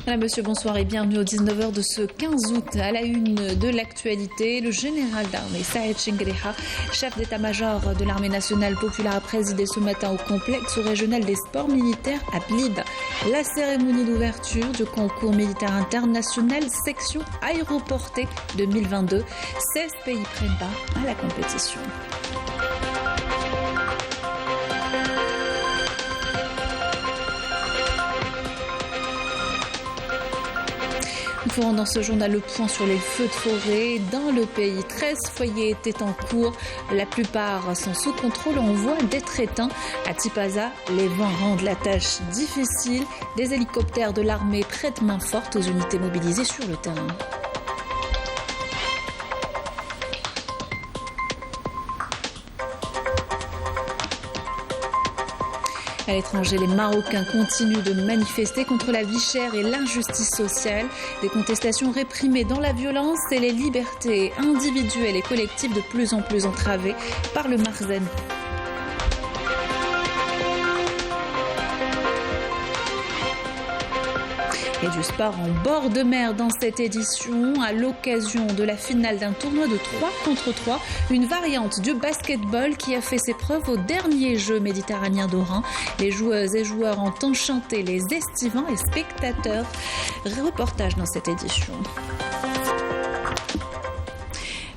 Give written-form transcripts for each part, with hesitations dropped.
Madame, monsieur, bonsoir et bienvenue aux 19h de ce 15 août. À la une de l'actualité, le général d'armée Saïd Chengreha, chef d'état-major de l'armée nationale populaire, a présidé ce matin au complexe régional des sports militaires à Blida la cérémonie d'ouverture du concours militaire international section aéroportée 2022. 16 pays prennent part à la compétition. Nous ferons dans ce journal le point sur les feux de forêt dans le pays. 13 foyers étaient en cours. La plupart sont sous contrôle en voie d'être éteints. À Tipaza, les vents rendent la tâche difficile. Des hélicoptères de l'armée prêtent main forte aux unités mobilisées sur le terrain. À l'étranger, les Marocains continuent de manifester contre la vie chère et l'injustice sociale. Des contestations réprimées dans la violence et les libertés individuelles et collectives de plus en plus entravées par le Marzen. Et du sport en bord de mer dans cette édition, à l'occasion de la finale d'un tournoi de 3 contre 3, une variante du basketball qui a fait ses preuves au dernier jeu méditerranéen d'Oran. Les joueuses et joueurs ont enchanté les estivants et spectateurs. Reportage dans cette édition.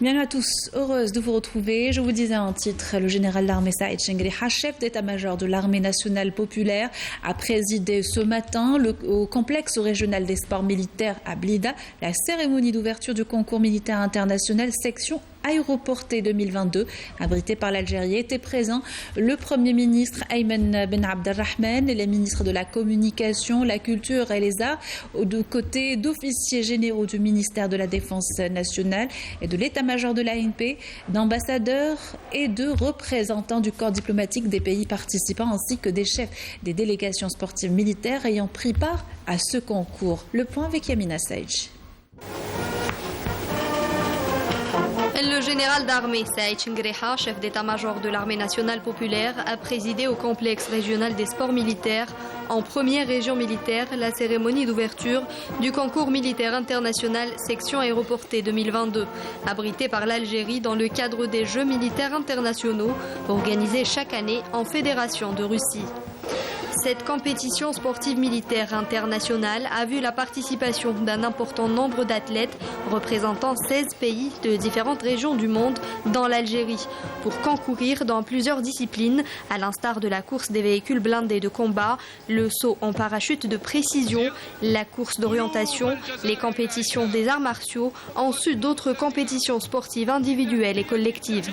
Bienvenue à tous, heureuse de vous retrouver. Je vous disais en titre, le général d'armée Saïd Chengreha, chef d'état-major de l'armée nationale populaire, a présidé ce matin au complexe régional des sports militaires à Blida la cérémonie d'ouverture du concours militaire international section aéroportée 2022, abrité par l'Algérie. Étaient présents le Premier ministre Ayman Ben Abdelrahman et les ministres de la Communication, la Culture et les Arts, aux côtés d'officiers généraux du ministère de la Défense nationale et de l'état-major de l'ANP, d'ambassadeurs et de représentants du corps diplomatique des pays participants, ainsi que des chefs des délégations sportives militaires ayant pris part à ce concours. Le point avec Yamina Saïd. Le général d'armée Saïd Chengreha, chef d'état-major de l'armée nationale populaire, a présidé au complexe régional des sports militaires, en première région militaire, la cérémonie d'ouverture du concours militaire international section aéroportée 2022, abrité par l'Algérie dans le cadre des Jeux militaires internationaux, organisés chaque année en Fédération de Russie. Cette compétition sportive militaire internationale a vu la participation d'un important nombre d'athlètes représentant 16 pays de différentes régions du monde dans l'Algérie pour concourir dans plusieurs disciplines, à l'instar de la course des véhicules blindés de combat, le saut en parachute de précision, la course d'orientation, les compétitions des arts martiaux, ensuite d'autres compétitions sportives individuelles et collectives.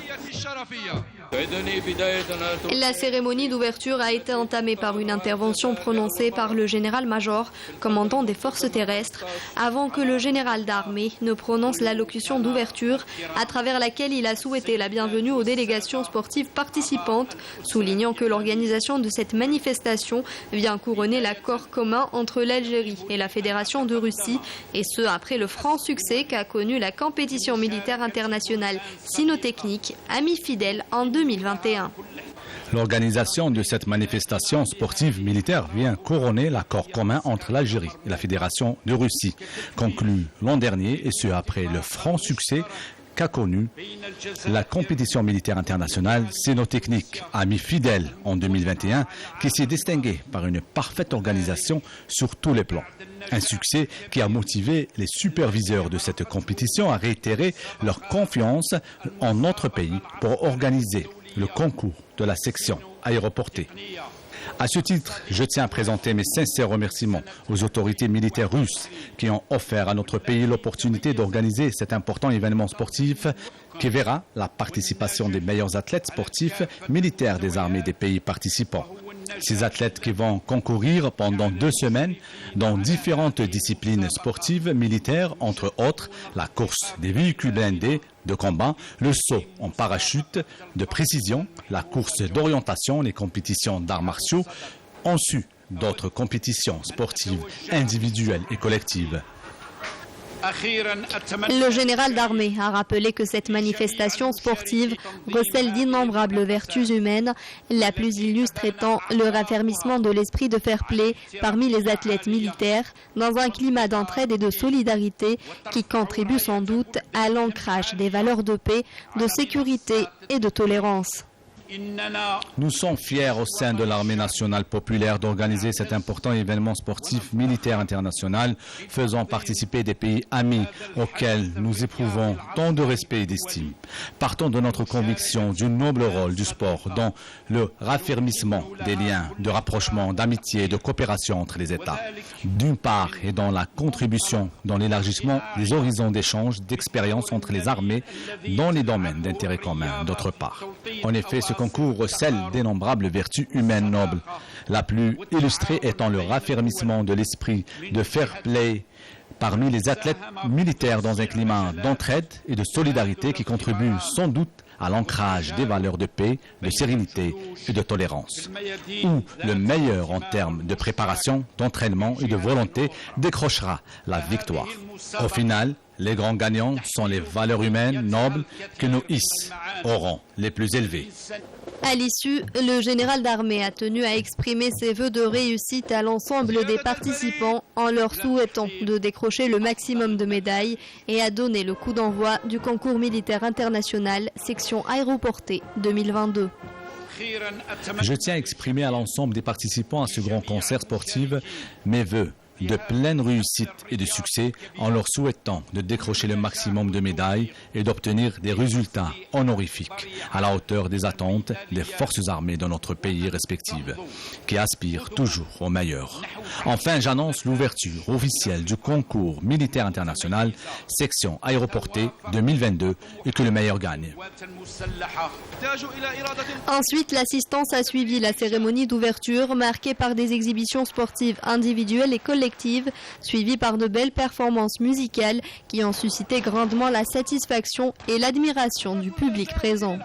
La cérémonie d'ouverture a été entamée par une intervention prononcée par le général-major, commandant des forces terrestres, avant que le général d'armée ne prononce l'allocution d'ouverture, à travers laquelle il a souhaité la bienvenue aux délégations sportives participantes, soulignant que l'organisation de cette manifestation vient couronner l'accord commun entre l'Algérie et la Fédération de Russie, et ce après le franc succès qu'a connu la compétition militaire internationale cynotechnique Amis Fidèles en 2021. L'organisation de cette manifestation sportive militaire vient couronner l'accord commun entre l'Algérie et la Fédération de Russie, conclu l'an dernier, et ce après le franc succès qu'a connu la compétition militaire internationale cynotechnique Amis Fidèles en 2021, qui s'est distinguée par une parfaite organisation sur tous les plans. Un succès qui a motivé les superviseurs de cette compétition à réitérer leur confiance en notre pays pour organiser le concours de la section aéroportée. À ce titre, je tiens à présenter mes sincères remerciements aux autorités militaires russes qui ont offert à notre pays l'opportunité d'organiser cet important événement sportif qui verra la participation des meilleurs athlètes sportifs militaires des armées des pays participants. Ces athlètes qui vont concourir pendant 2 semaines dans différentes disciplines sportives militaires, entre autres la course des véhicules blindés de combat, le saut en parachute de précision, la course d'orientation, les compétitions d'arts martiaux, ensuite d'autres compétitions sportives individuelles et collectives. Le général d'armée a rappelé que cette manifestation sportive recèle d'innombrables vertus humaines, la plus illustre étant le raffermissement de l'esprit de fair-play parmi les athlètes militaires dans un climat d'entraide et de solidarité qui contribue sans doute à l'ancrage des valeurs de paix, de sécurité et de tolérance. Nous sommes fiers au sein de l'armée nationale populaire d'organiser cet important événement sportif militaire international faisant participer des pays amis auxquels nous éprouvons tant de respect et d'estime. Partons de notre conviction du noble rôle du sport dans le raffermissement des liens de rapprochement, d'amitié et de coopération entre les États, d'une part, et dans la contribution dans l'élargissement des horizons d'échange d'expériences entre les armées dans les domaines d'intérêt commun, d'autre part. En effet, ce concours recèle d'innombrables vertus humaines nobles, la plus illustrée étant le raffermissement de l'esprit de fair play parmi les athlètes militaires dans un climat d'entraide et de solidarité qui contribue sans doute à l'ancrage des valeurs de paix, de sérénité et de tolérance, où le meilleur en termes de préparation, d'entraînement et de volonté décrochera la victoire. Au final, les grands gagnants sont les valeurs humaines nobles que nous hissent au rang les plus élevés. À l'issue, le général d'armée a tenu à exprimer ses vœux de réussite à l'ensemble des participants en leur souhaitant de décrocher le maximum de médailles et à donner le coup d'envoi du concours militaire international section aéroportée 2022. Je tiens à exprimer à l'ensemble des participants à ce grand concert sportif mes vœux de pleine réussite et de succès en leur souhaitant de décrocher le maximum de médailles et d'obtenir des résultats honorifiques à la hauteur des attentes des forces armées de notre pays respectifs, qui aspirent toujours au meilleur. Enfin, j'annonce l'ouverture officielle du concours militaire international section aéroportée 2022 et que le meilleur gagne. Ensuite, l'assistance a suivi la cérémonie d'ouverture marquée par des exhibitions sportives individuelles et collectives, suivies par de belles performances musicales qui ont suscité grandement la satisfaction et l'admiration du public présent.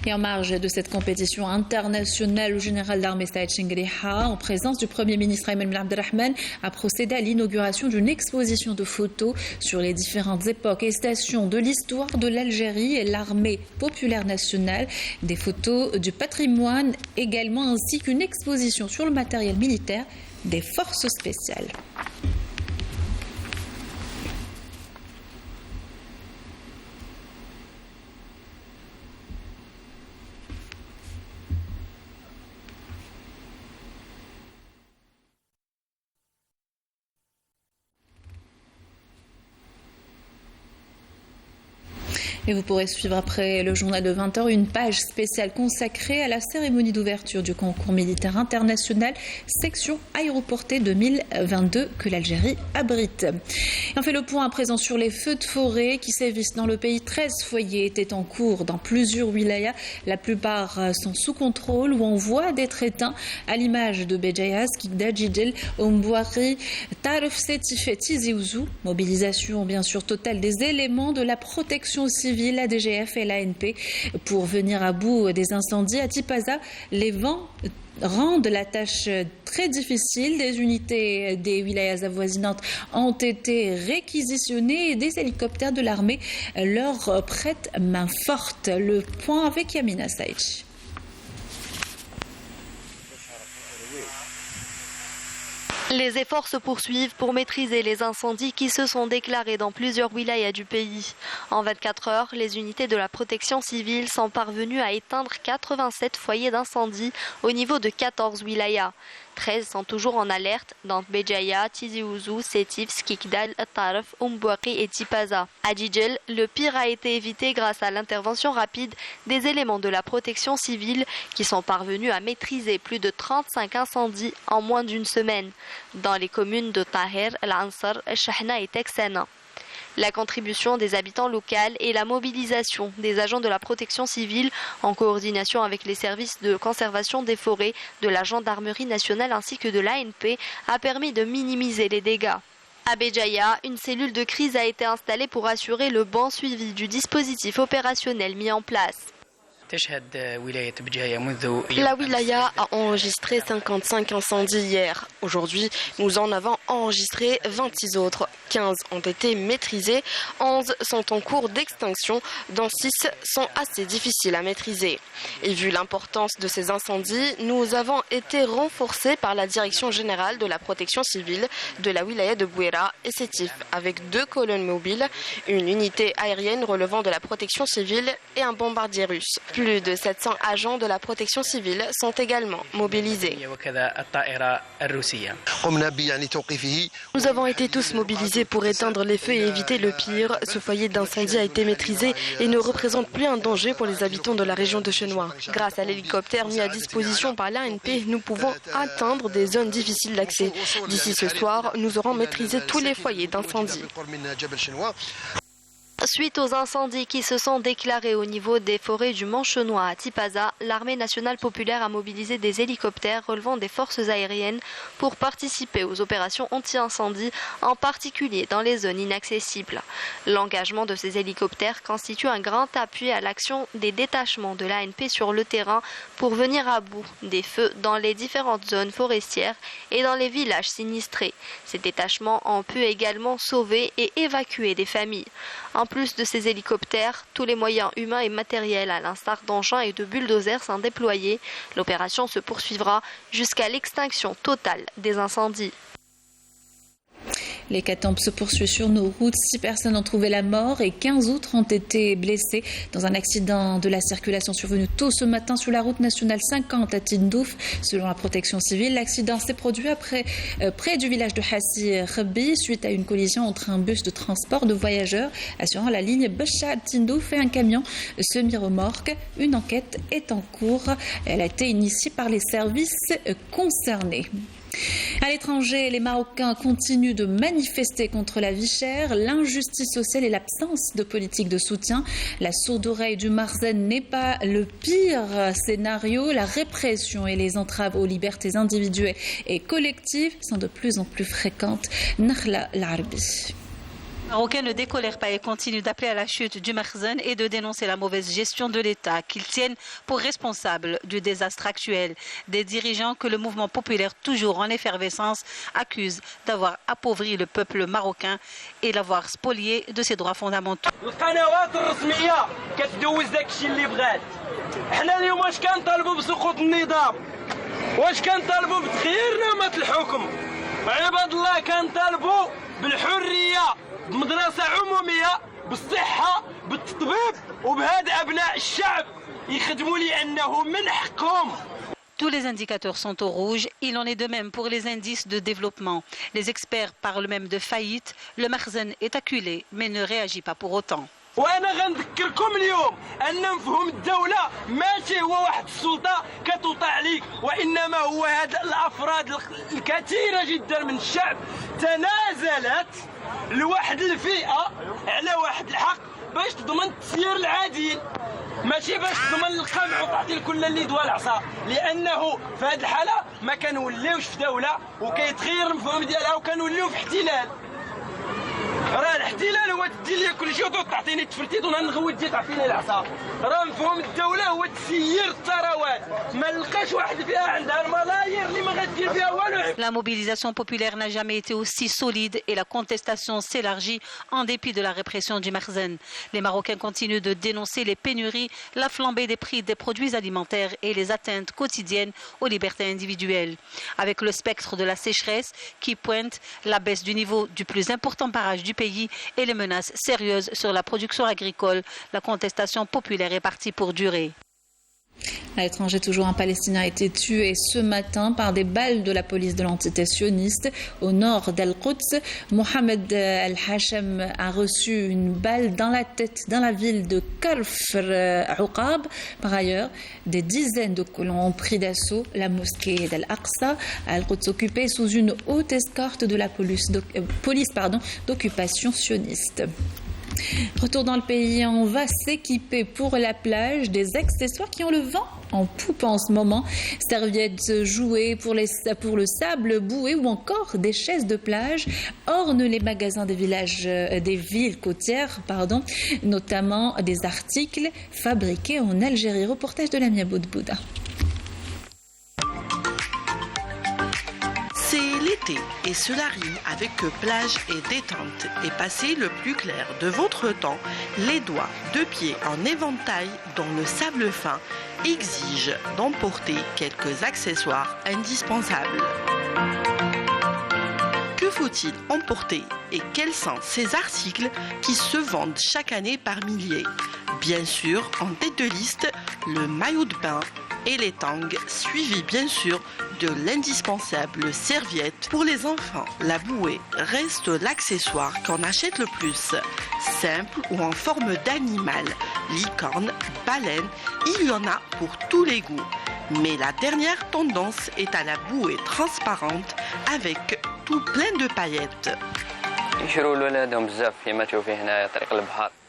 Et en marge de cette compétition internationale, le général d'armée Saïd Chengraiha, en présence du Premier ministre Ayman Ben Abdelrahman, a procédé à l'inauguration d'une exposition de photos sur les différentes époques et stations de l'histoire de l'Algérie et l'armée populaire nationale, des photos du patrimoine également, ainsi qu'une exposition sur le matériel militaire des forces spéciales. Et vous pourrez suivre après le journal de 20h une page spéciale consacrée à la cérémonie d'ouverture du concours militaire international section aéroportée 2022 que l'Algérie abrite. Et on fait le point à présent sur les feux de forêt qui sévissent dans le pays. 13 foyers étaient en cours dans plusieurs wilayas. La plupart sont sous contrôle ou en voie d'être éteints, à l'image de Béjaïa, Skikda, Djidjel, Ombouari, Taref Setifet, Tizi Ouzou. Mobilisation bien sûr totale des éléments de la protection civile, la DGF et l'ANP pour venir à bout des incendies. À Tipaza, les vents rendent la tâche très difficile. Des unités des wilayas avoisinantes ont été réquisitionnées et des hélicoptères de l'armée leur prêtent main forte. Le point avec Yamina Saïch. Les efforts se poursuivent pour maîtriser les incendies qui se sont déclarés dans plusieurs wilayas du pays. En 24 heures, les unités de la protection civile sont parvenues à éteindre 87 foyers d'incendie au niveau de 14 wilayas. 13 sont toujours en alerte dans Béjaïa, Tizi Ouzou, Sétif, Skikdal, Taref, Ombouaki et Tipaza. À Djidjel, le pire a été évité grâce à l'intervention rapide des éléments de la protection civile qui sont parvenus à maîtriser plus de 35 incendies en moins d'une semaine dans les communes de Taher, Al-Ansar, Chahna et Texana. La contribution des habitants locaux et la mobilisation des agents de la protection civile en coordination avec les services de conservation des forêts, de la gendarmerie nationale ainsi que de l'ANP a permis de minimiser les dégâts. À Béjaïa, une cellule de crise a été installée pour assurer le bon suivi du dispositif opérationnel mis en place. La wilaya a enregistré 55 incendies hier. Aujourd'hui, nous en avons enregistré 26 autres. 15 ont été maîtrisés, 11 sont en cours d'extinction, dont 6 sont assez difficiles à maîtriser. Et vu l'importance de ces incendies, nous avons été renforcés par la Direction générale de la protection civile de la wilaya de Bouira et Sétif, avec 2 colonnes mobiles, une unité aérienne relevant de la protection civile et un bombardier russe. Plus de 700 agents de la protection civile sont également mobilisés. Nous avons été tous mobilisés pour éteindre les feux et éviter le pire. Ce foyer d'incendie a été maîtrisé et ne représente plus un danger pour les habitants de la région de Chenois. Grâce à l'hélicoptère mis à disposition par l'ANP, nous pouvons atteindre des zones difficiles d'accès. D'ici ce soir, nous aurons maîtrisé tous les foyers d'incendie. Suite aux incendies qui se sont déclarés au niveau des forêts du Mont Chenois à Tipaza, l'armée nationale populaire a mobilisé des hélicoptères relevant des forces aériennes pour participer aux opérations anti-incendie, en particulier dans les zones inaccessibles. L'engagement de ces hélicoptères constitue un grand appui à l'action des détachements de l'ANP sur le terrain pour venir à bout des feux dans les différentes zones forestières et dans les villages sinistrés. Ces détachements ont pu également sauver et évacuer des familles. En plus de ces hélicoptères, tous les moyens humains et matériels, à l'instar d'engins et de bulldozers, sont déployés. L'opération se poursuivra jusqu'à l'extinction totale des incendies. L'hécatombe se poursuit sur nos routes. 6 personnes ont trouvé la mort et 15 autres ont été blessées dans un accident de la circulation survenu tôt ce matin sur la route nationale 50 à Tindouf. Selon la protection civile, l'accident s'est produit près du village de Hassi-Khabi suite à une collision entre un bus de transport de voyageurs assurant la ligne Béchar-Tindouf et un camion semi-remorque. Une enquête est en cours. Elle a été initiée par les services concernés. À l'étranger, les Marocains continuent de manifester contre la vie chère, l'injustice sociale et l'absence de politique de soutien. La sourde oreille du Marzen n'est pas le pire scénario. La répression et les entraves aux libertés individuelles et collectives sont de plus en plus fréquentes. Nakhla Larbi. Les Marocains ne décolèrent pas et continuent d'appeler à la chute du Marzen et de dénoncer la mauvaise gestion de l'État qu'ils tiennent pour responsable du désastre actuel. Des dirigeants que le mouvement populaire, toujours en effervescence, accuse d'avoir appauvri le peuple marocain et l'avoir spolié de ses droits fondamentaux. بمدرسة عمومية بالصحة بالتطبيب وبهذا أبناء الشعب يخدموا لي أنه من حقهم. Tous les indicateurs sont au rouge. Il en est de même pour les indices de développement. Les experts parlent même de faillite. Le Marzen est acculé mais ne réagit pas pour autant. وانا غنذكركم اليوم ان مفهوم الدوله ماشي هو واحد السلطه كتوطى عليك، وانما هو هذا الافراد الكثيره جدا من الشعب تنازلت لواحد الفئه على واحد الحق باش تضمن التسيير العادل، ماشي باش تضمن القمع وتعطي لكل اللي دوا العصا، لانه في هذه الحاله ما كنوليوش في دوله وكيتغير المفهوم ديالها وكنوليو في احتلال. راه الاحتلال هو تدير لي كل شيء وتعطيني التفرتيت ونغوت تجي تعطيني العصا. راه مفهوم الدوله هو تسيير الثروات، ما نلقاش واحد فيها عندها الملايير اللي ما غادير فيها والو. La mobilisation populaire n'a jamais été aussi solide et la contestation s'élargit en dépit de la répression du Marzen. Les Marocains continuent de dénoncer les pénuries, la flambée des prix des produits alimentaires et les atteintes quotidiennes aux libertés individuelles. Avec le spectre de la sécheresse qui pointe, la baisse du niveau du plus important barrage du pays et les menaces sérieuses sur la production agricole, la contestation populaire est partie pour durer. À l'étranger, toujours un Palestinien a été tué ce matin par des balles de la police de l'entité sioniste au nord d'Al-Quds. Mohamed Al-Hashem a reçu une balle dans la tête dans la ville de Kafr Uqab. Par ailleurs, des dizaines de colons ont pris d'assaut la mosquée d'Al-Aqsa à Al-Quds, occupée sous une haute escorte de la police d'occupation sioniste. Retour dans le pays, on va s'équiper pour la plage des accessoires qui ont le vent en poupe en ce moment. Serviettes, jouets pour le sable, bouées ou encore des chaises de plage ornent les magasins des villes côtières, notamment des articles fabriqués en Algérie. Reportage de Lamia Boudbouda. C'est l'été et cela rime avec plage et détente. Et passer le plus clair de votre temps, les doigts, deux pieds en éventail dans le sable fin exigent d'emporter quelques accessoires indispensables. Que faut-il emporter et quels sont ces articles qui se vendent chaque année par milliers? Bien sûr, en tête de liste, le maillot de bain et les tangs, suivis bien sûr de l'indispensable serviette. Pour les enfants, la bouée reste l'accessoire qu'on achète le plus. Simple ou en forme d'animal, licorne, baleine, il y en a pour tous les goûts. Mais la dernière tendance est à la bouée transparente avec tout plein de paillettes.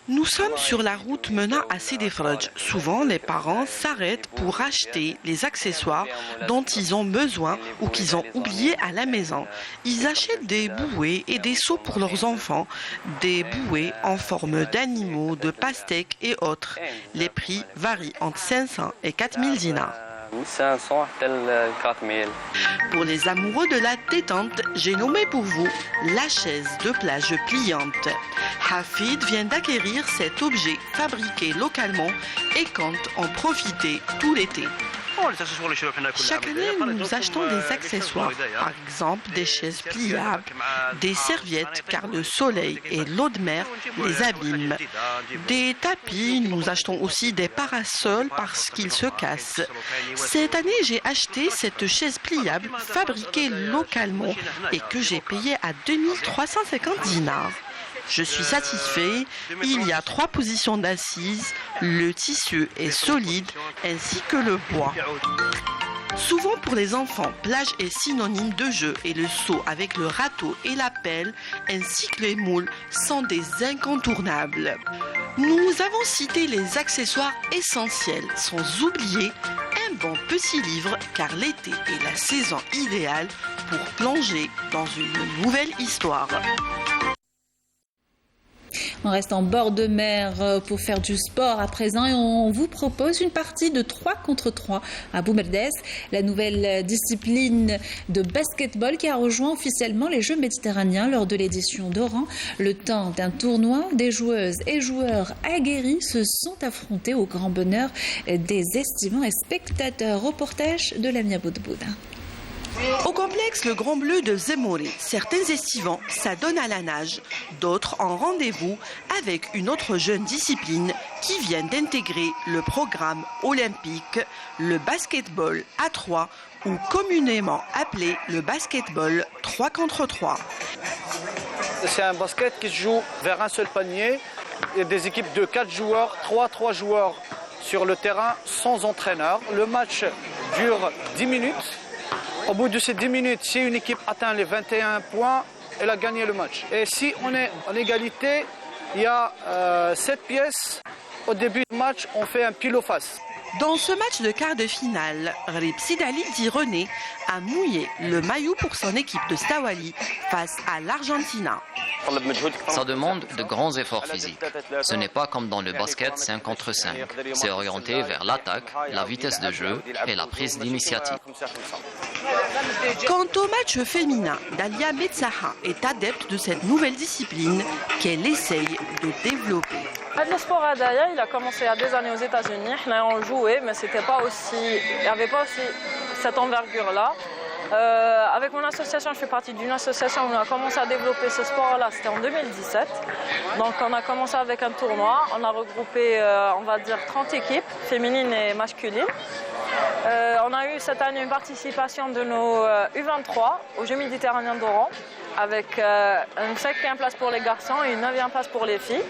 Nous sommes sur la route menant à Sidi Fradj. Souvent, les parents s'arrêtent pour acheter les accessoires dont ils ont besoin ou qu'ils ont oubliés à la maison. Ils achètent des bouées et des seaux pour leurs enfants, des bouées en forme d'animaux, de pastèques et autres. Les prix varient entre 500 et 4000 dinars. Pour les amoureux de la détente, j'ai nommé pour vous la chaise de plage pliante. Hafid vient d'acquérir cet objet fabriqué localement et compte en profiter tout l'été. Chaque année, nous achetons des accessoires, par exemple des chaises pliables, des serviettes car le soleil et l'eau de mer les abîment. Des tapis, nous achetons aussi des parasols parce qu'ils se cassent. Cette année, j'ai acheté cette chaise pliable fabriquée localement et que j'ai payée à 2350 dinars. Je suis satisfait, il y a 3 positions d'assises, le tissu est solide ainsi que le bois. Souvent pour les enfants, plage est synonyme de jeu et le seau avec le râteau et la pelle ainsi que les moules sont des incontournables. Nous avons cité les accessoires essentiels sans oublier un bon petit livre car l'été est la saison idéale pour plonger dans une nouvelle histoire. On reste en bord de mer pour faire du sport à présent et on vous propose une partie de 3 contre 3 à Boumerdès, la nouvelle discipline de basketball qui a rejoint officiellement les Jeux méditerranéens lors de l'édition d'Oran. Le temps d'un tournoi, des joueuses et joueurs aguerris se sont affrontés au grand bonheur des estivants et spectateurs. Reportage de Lamia Boudbouda. Au complexe Le Grand Bleu de Zemouri, certains estivants s'adonnent à la nage, d'autres en rendez-vous avec une autre jeune discipline qui vient d'intégrer le programme olympique, le basketball à 3 ou communément appelé le basketball 3 contre 3. C'est un basket qui se joue vers un seul panier. Il y a des équipes de 4 joueurs, 3 joueurs sur le terrain sans entraîneur. Le match dure 10 minutes. Au bout de ces 10 minutes, si une équipe atteint les 21 points, elle a gagné le match. Et si on est en égalité, il y a 7 pièces. Au début du match, on fait un pile ou face. Dans ce match de quart de finale, Rib Sidali René a mouillé le maillot pour son équipe de Stawali face à l'Argentina. Ça demande de grands efforts physiques. Ce n'est pas comme dans le basket 5 contre 5. C'est orienté vers l'attaque, la vitesse de jeu et la prise d'initiative. Quant au match féminin, Dalia Metsaha est adepte de cette nouvelle discipline qu'elle essaye de développer. Le sport à Dalia, il a commencé il y a des années aux États-Unis. On jouait, mais il n'y avait pas aussi cette envergure-là. Avec mon association, je fais partie d'une association où on a commencé à développer ce sport-là, c'était en 2017. Donc on a commencé avec un tournoi, on a regroupé, on va dire, 30 équipes, féminines et masculines. On a eu cette année une participation de nos U23 aux Jeux méditerranéens d'Oran, avec une 5e place pour les garçons et une 9e place pour les filles.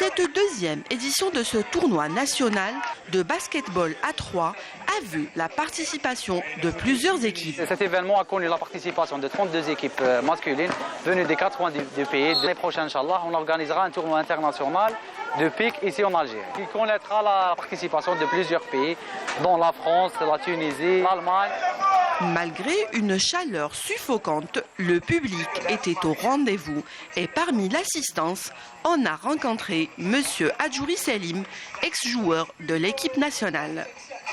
Cette deuxième édition de ce tournoi national de basketball à 3 a vu la participation de plusieurs équipes. Cet événement a connu la participation de 32 équipes masculines venues des 4 coins du pays. L'année prochaine, Inch'Allah, on organisera un tournoi international de pique ici en Algérie, qui connaîtra la participation de plusieurs pays, dont la France, la Tunisie, l'Allemagne. Malgré une chaleur suffocante, le public était au rendez-vous et parmi l'assistance, on a rencontré M. Adjouri Selim, ex-joueur de l'équipe nationale.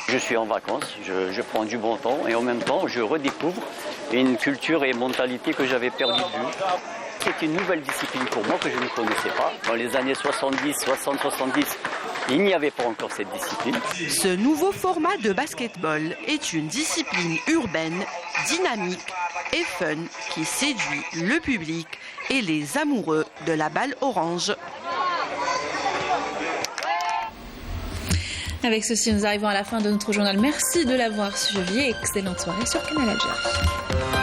Je suis en vacances, je prends du bon temps et en même temps je redécouvre une culture et une mentalité que j'avais perdu de vue. C'est une nouvelle discipline pour moi que je ne connaissais pas. Dans les années 70, 60, 70, il n'y avait pas encore cette discipline. Ce nouveau format de basketball est une discipline urbaine, dynamique et fun qui séduit le public et les amoureux de la balle orange. Avec ceci, nous arrivons à la fin de notre journal. Merci de l'avoir suivi. Excellente soirée sur Canal Algérie.